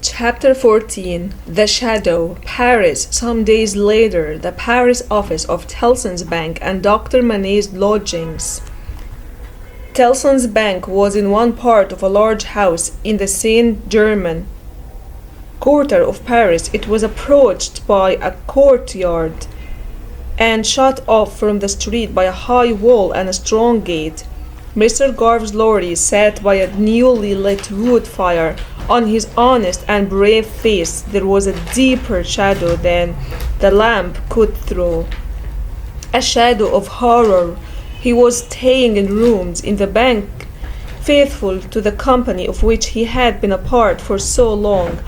Chapter 14 The Shadow Paris. Some days later, the Paris office of Tellson's Bank and Dr. Manet's lodgings. Tellson's Bank was in one part of a large house in the Saint-Germain quarter of Paris. It was approached by a courtyard and shut off from the street by a high wall and a strong gate. Mr. Garv's Lorry sat by a newly lit wood fire. On his honest and brave face there was a deeper shadow than the lamp could throw, a shadow of horror. He was staying in rooms in the bank, faithful to the company of which he had been a part for so long.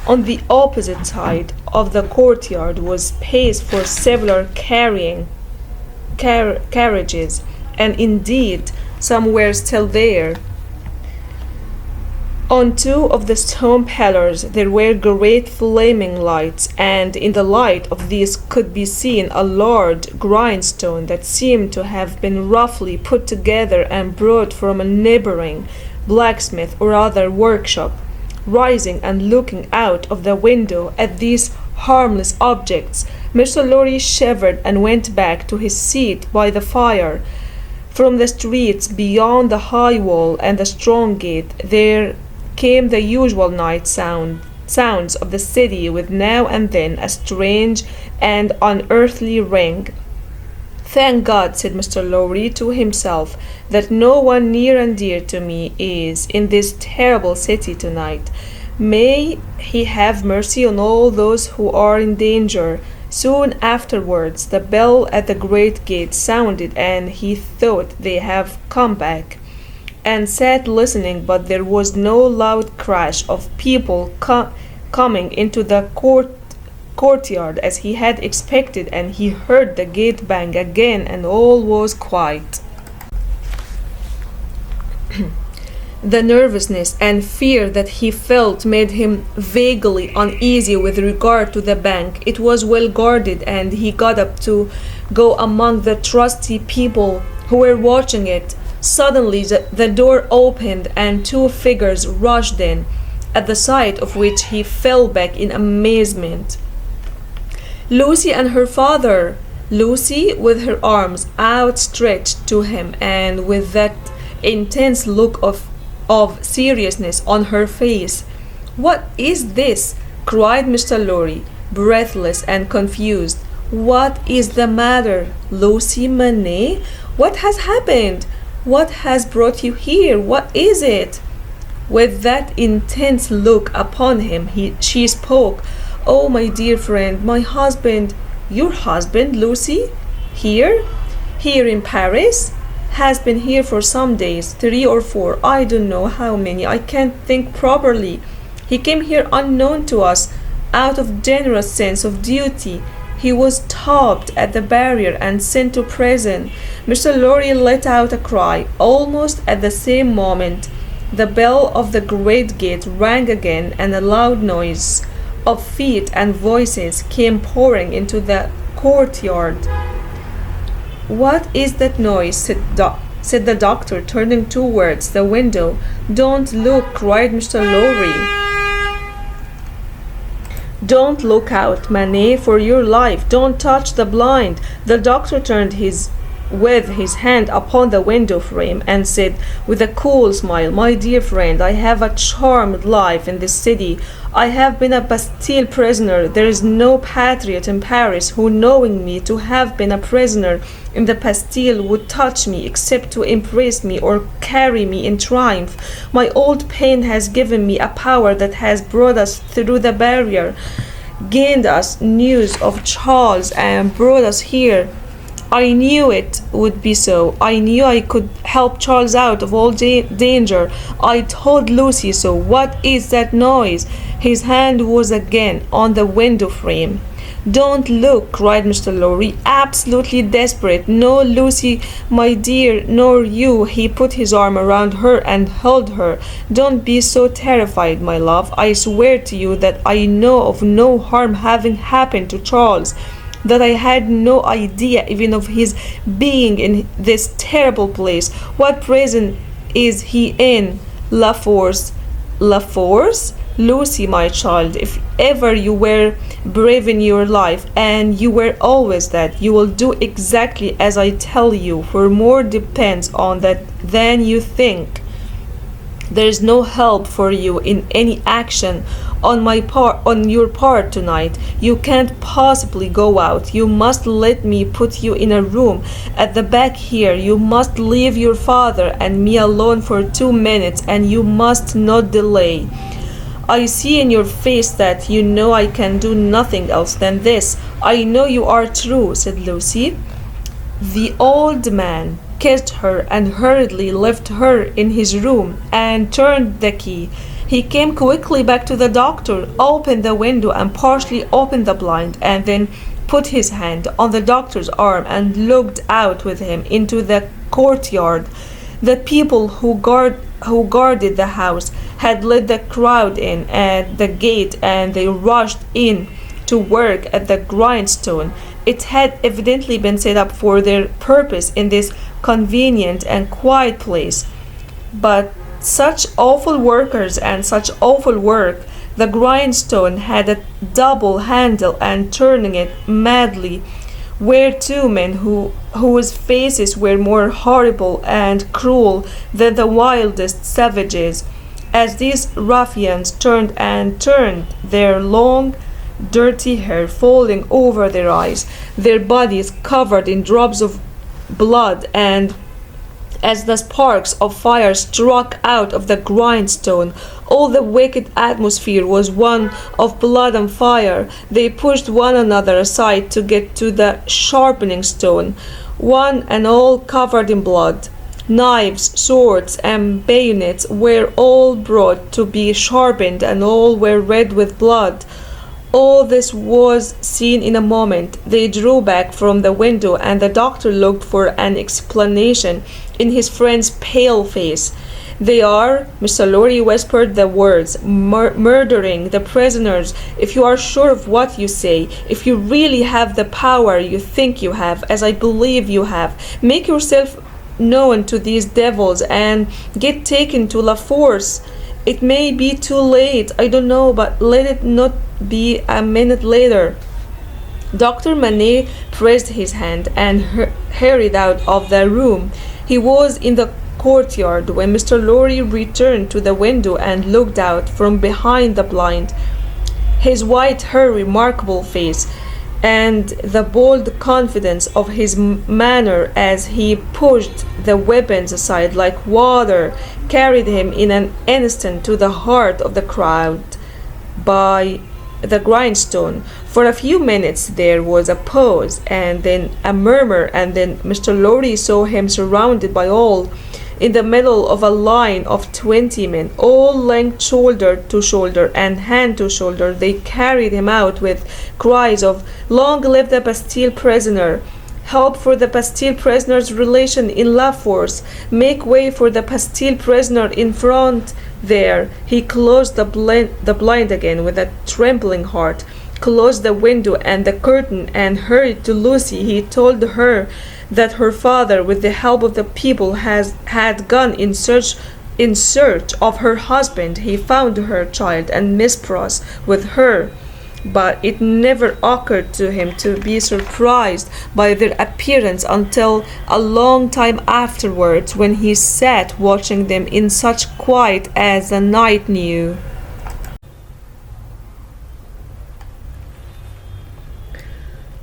On the opposite side of the courtyard was space for several carriages, and indeed some were still there. On two of the stone pillars there were great flaming lights, and in the light of these could be seen a large grindstone that seemed to have been roughly put together and brought from a neighboring blacksmith or other workshop. Rising and looking out of the window at these harmless objects, Mr. Lorry shivered and went back to his seat by the fire. From the streets beyond the high wall and the strong gate there came the usual night sounds of the city, with now and then a strange and unearthly ring. Thank God, said Mr. Lorry to himself, that no one near and dear to me is in this terrible city tonight. May he have mercy on all those who are in danger. Soon afterwards the bell at the great gate sounded, and he thought they have come back, and sat listening, but there was no loud crash of people coming into the courtyard as he had expected, and he heard the gate bang again, and all was quiet. The nervousness and fear that he felt made him vaguely uneasy with regard to the bank. It was well guarded, and he got up to go among the trusty people who were watching it. Suddenly the door opened and two figures rushed in, at the sight of which he fell back in amazement. Lucy and her father. Lucy with her arms outstretched to him, and with that intense look of seriousness on her face. What is this? Cried Mr. Lorry, breathless and confused. What is the matter, Lucy Manet? What has happened? What has brought you here? What is it? With that intense look upon him, she spoke. Oh, my dear friend, my husband. Your husband, Lucy? Here? Here in Paris? Has been here for some days, 3 or 4, I don't know how many, I can't think properly. He came here unknown to us, out of generous sense of duty. He was stopped at the barrier and sent to prison. Mr. Lorry let out a cry. Almost at the same moment, the bell of the great gate rang again, and a loud noise of feet and voices came pouring into the courtyard. What is that noise? said the doctor, turning towards the window. Don't look, cried Mr. Lorry. Don't look out, Manet, for your life. Don't touch the blind. The doctor turned with his hand upon the window frame and said with a cool smile, My dear friend, I have a charmed life in this city. I have been a Bastille prisoner. There is no patriot in Paris who, knowing me to have been a prisoner in the Bastille, would touch me except to embrace me or carry me in triumph. My old pain has given me a power that has brought us through the barrier, gained us news of Charles, and brought us here. I knew it would be so. I knew I could help Charles out of all danger. I told Lucy so. What is that noise? His hand was again on the window frame. Don't look, cried Mr. Lorry, absolutely desperate. No, Lucy, my dear, nor you. He put his arm around her and held her. Don't be so terrified, my love. I swear to you that I know of no harm having happened to Charles, that I had no idea even of his being in this terrible place. What prison is he in? La Force. La Force? Lucy, my child, if ever you were brave in your life, and you were always that, you will do exactly as I tell you, for more depends on that than you think. There is no help for you in any action on your part tonight. You can't possibly go out. You must let me put you in a room at the back here. You must leave your father and me alone for 2 minutes, and you must not delay. I see in your face that you know I can do nothing else than this. I know you are true, said Lucy. The old man kissed her and hurriedly left her in his room and turned the key. He came quickly back to the doctor, opened the window and partially opened the blind, and then put his hand on the doctor's arm and looked out with him into the courtyard. The people who guarded the house had let the crowd in at the gate, and they rushed in to work at the grindstone. It had evidently been set up for their purpose in this convenient and quiet place. But such awful workers and such awful work. The grindstone had a double handle, and turning it madly were two men whose faces were more horrible and cruel than the wildest savages. As these ruffians turned and turned, their long, dirty hair falling over their eyes, their bodies covered in drops of blood, and as the sparks of fire struck out of the grindstone, all the wicked atmosphere was one of blood and fire. They pushed one another aside to get to the sharpening stone, one and all covered in blood. Knives, swords, and bayonets were all brought to be sharpened, and all were red with blood. All this was seen in a moment. They drew back from the window, and the doctor looked for an explanation in his friend's pale face. They are, Mr. Lorry whispered the words, murdering the prisoners. If you are sure of what you say, if you really have the power you think you have, as I believe you have, make yourself known to these devils and get taken to La Force. It may be too late, I don't know, but let it not be a minute later. Dr. Manet pressed his hand and hurried out of the room. He was in the courtyard when Mr. Lorry returned to the window and looked out from behind the blind. His white, her remarkable face, and the bold confidence of his manner as he pushed the weapons aside like water carried him in an instant to the heart of the crowd by the grindstone. For a few minutes there was a pause, and then a murmur, and then Mr. Lorry saw him surrounded by all, in the middle of a line of 20 men, all linked shoulder to shoulder and hand to shoulder. They carried him out with cries of "Long live the Bastille prisoner! Help for the Bastille prisoner's relation in La Force! Make way for the Bastille prisoner in front there!" He closed the blind again with a trembling heart, closed the window and the curtain, and hurried to Lucy. He told her that her father, with the help of the people, had gone in search of her husband. He found her child and Miss Pross with her, but it never occurred to him to be surprised by their appearance until a long time afterwards, when he sat watching them in such quiet as the night knew.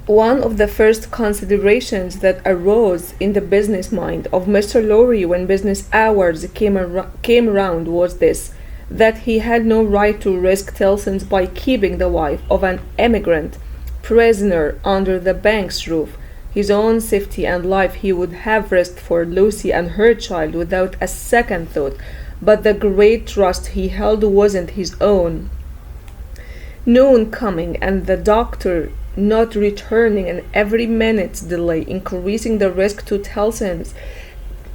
One of the first considerations that arose in the business mind of Mr. Lorry when business hours came around was this, that he had no right to risk Tellson's by keeping the wife of an emigrant prisoner under the bank's roof. His own safety and life he would have risked for Lucy and her child without a second thought, but the great trust he held wasn't his own. Noon coming, and the doctor not returning, and every minute's delay increasing the risk to Tellson's.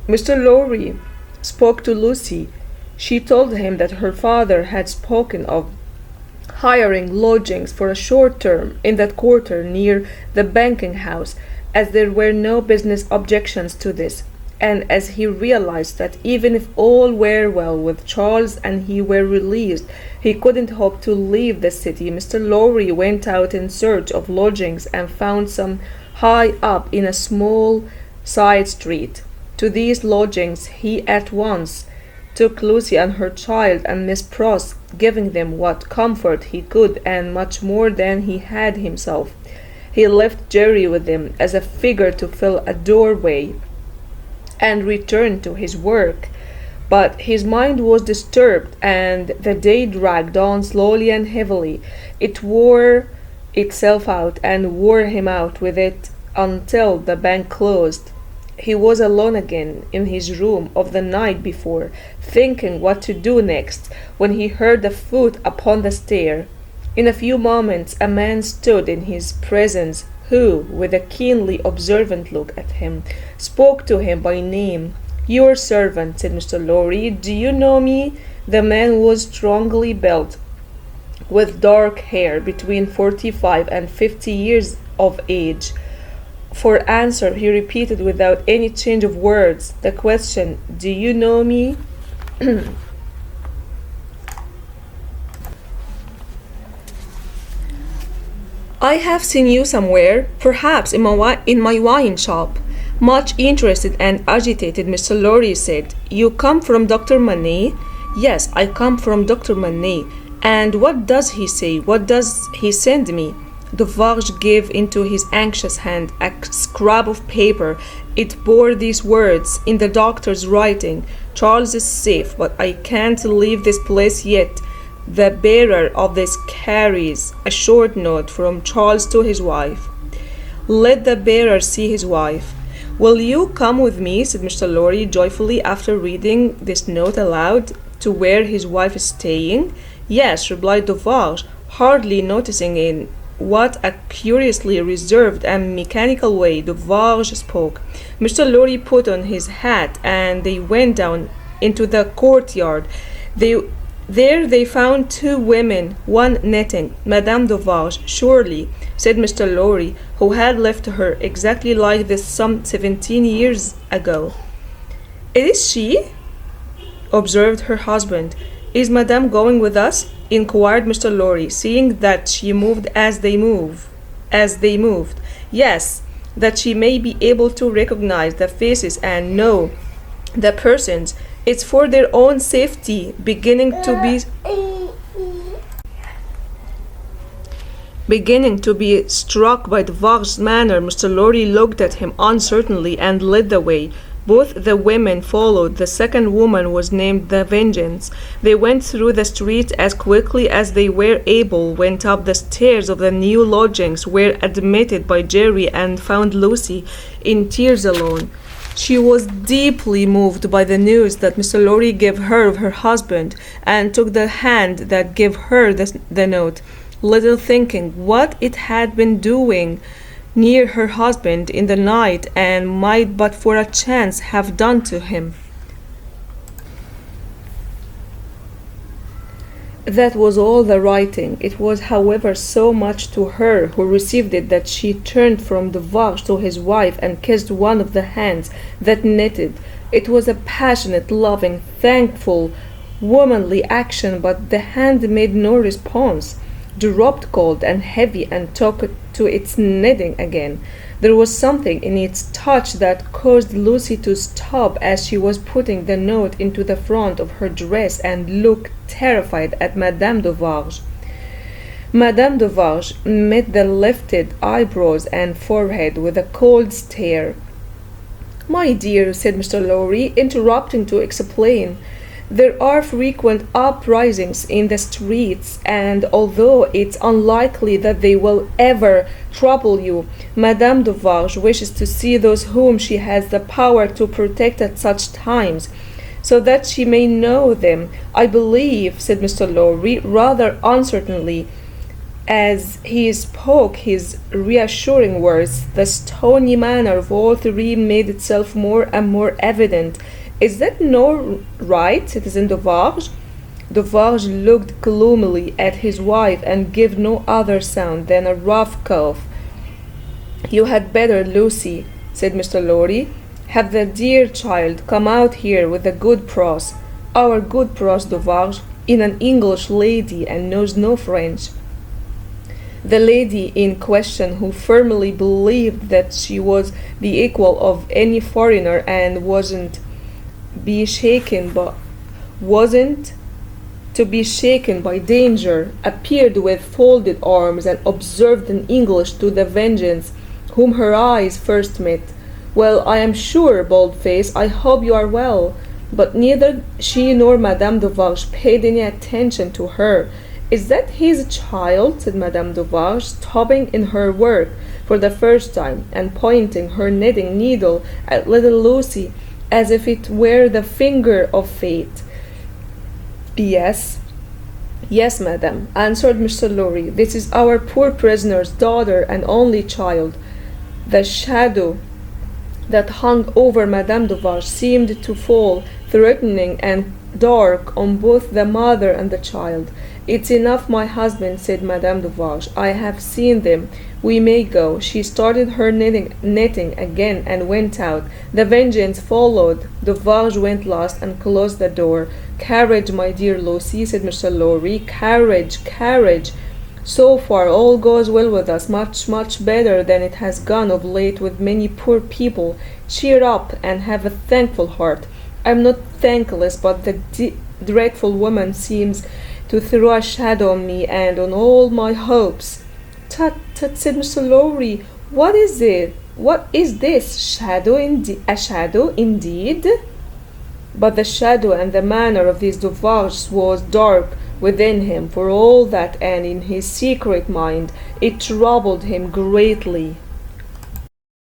Mr. Lorry spoke to Lucy. She told him that her father had spoken of hiring lodgings for a short term in that quarter near the banking house, as there were no business objections to this. And as he realized that even if all were well with Charles and he were released, he couldn't hope to leave the city, Mr. Lorry went out in search of lodgings and found some high up in a small side street. To these lodgings he at once took Lucy and her child and Miss Pross, giving them what comfort he could and much more than he had himself. He left Jerry with them as a figure to fill a doorway and returned to his work. But his mind was disturbed, and the day dragged on slowly and heavily. It wore itself out and wore him out with it until the bank closed. He was alone again in his room of the night before, thinking what to do next, when he heard a foot upon the stair. In a few moments a man stood in his presence who, with a keenly observant look at him, spoke to him by name. "Your servant," said Mr. Lorry. "Do you know me?" The man was strongly built, with dark hair, between 45 and 50 years of age. For answer he repeated without any change of words the question, "Do you know me?" "I have seen you somewhere, perhaps in my wine shop." Much interested and agitated, Mr. Lorry said, "You come from Dr. Manette?" "Yes, I come from Dr. Manette." "And what does he say? What does he send me?" Defarge gave into his anxious hand a scrap of paper. It bore these words, in the doctor's writing: "Charles is safe, but I can't leave this place yet. The bearer of this carries a short note from Charles to his wife. Let the bearer see his wife." "Will you come with me," said Mr. Lorry joyfully, after reading this note aloud, "to where his wife is staying?" "Yes," replied Defarge, hardly noticing in what a curiously reserved and mechanical way Defarge spoke. Mr. Lorry put on his hat, and they went down into the courtyard. There they found two women, one knitting. "Madame Defarge, surely," said Mr. Lorry, who had left her exactly like this some 17 years ago. "It is she," observed her husband. "Is Madame going with us?" inquired Mr. Lorry, seeing that she moved as they moved. "Yes, that she may be able to recognize the faces and know the persons. It's for their own safety." Beginning to be struck by Defarge's manner, Mr. Lorry looked at him uncertainly and led the way. Both the women followed. The second woman was named the Vengeance. They went through the street as quickly as they were able, went up the stairs of the new lodgings, were admitted by Jerry, and found Lucy in tears alone. She was deeply moved by the news that Mr. Lorry gave her of her husband, and took the hand that gave her the note, little thinking what it had been doing near her husband in the night, and might but for a chance have done to him. That was all the writing. It was, however, so much to her who received it that she turned from Defarge to his wife and kissed one of the hands that knitted. It was a passionate, loving, thankful, womanly action, but the hand made no response, dropped cold and heavy, and took to its knitting again. There was something in its touch that caused Lucy to stop as she was putting the note into the front of her dress and look terrified at Madame Defarge. Madame Defarge met the lifted eyebrows and forehead with a cold stare. "My dear," said Mr. Lorry, interrupting to explain, "there are frequent uprisings in the streets, and although it's unlikely that they will ever trouble you, Madame Defarge wishes to see those whom she has the power to protect at such times, so that she may know them. I believe," said Mr. Lorry, rather uncertainly, as he spoke his reassuring words, the stony manner of all three made itself more and more evident. "Is that no right, Citizen Defarge?" Defarge looked gloomily at his wife and gave no other sound than a rough cough. "You had better, Lucy," said Mr. Lorry. Have the dear child come out here with a good prose, our good prose Duvarge, in an English lady and knows no French. The lady in question, who firmly believed that she was the equal of any foreigner and wasn't to be shaken by danger, appeared with folded arms and observed in English to the Vengeance, whom her eyes first met. Well, I am sure, Boldface, I hope you are well. But neither she nor Madame Duvarge paid any attention to her. Is that his child? Said Madame Duvarge, stopping in her work for the first time and pointing her knitting needle at little Lucy as if it were the finger of fate. Yes, madam, answered Mr. Lorry. This is our poor prisoner's daughter and only child. The shadow that hung over Madame Duvarge seemed to fall, threatening and dark, on both the mother and the child. It's enough, my husband, said Madame Duvarge. I have seen them. We may go. She started her knitting again and went out. The Vengeance followed. Duvarge went last and closed the door. Carriage, my dear Lucy, said Mr. Lorry. Carriage, carriage. So far all goes well with us, much, much better than it has gone of late with many poor people. Cheer up and have a thankful heart. I am not thankless, but the dreadful woman seems to throw a shadow on me and on all my hopes. Tut, tut, said Mr. Lorry. What is it? What is this? A shadow, indeed? But the shadow and the manner of these Duvarges was dark within him for all that, and in his secret mind it troubled him greatly.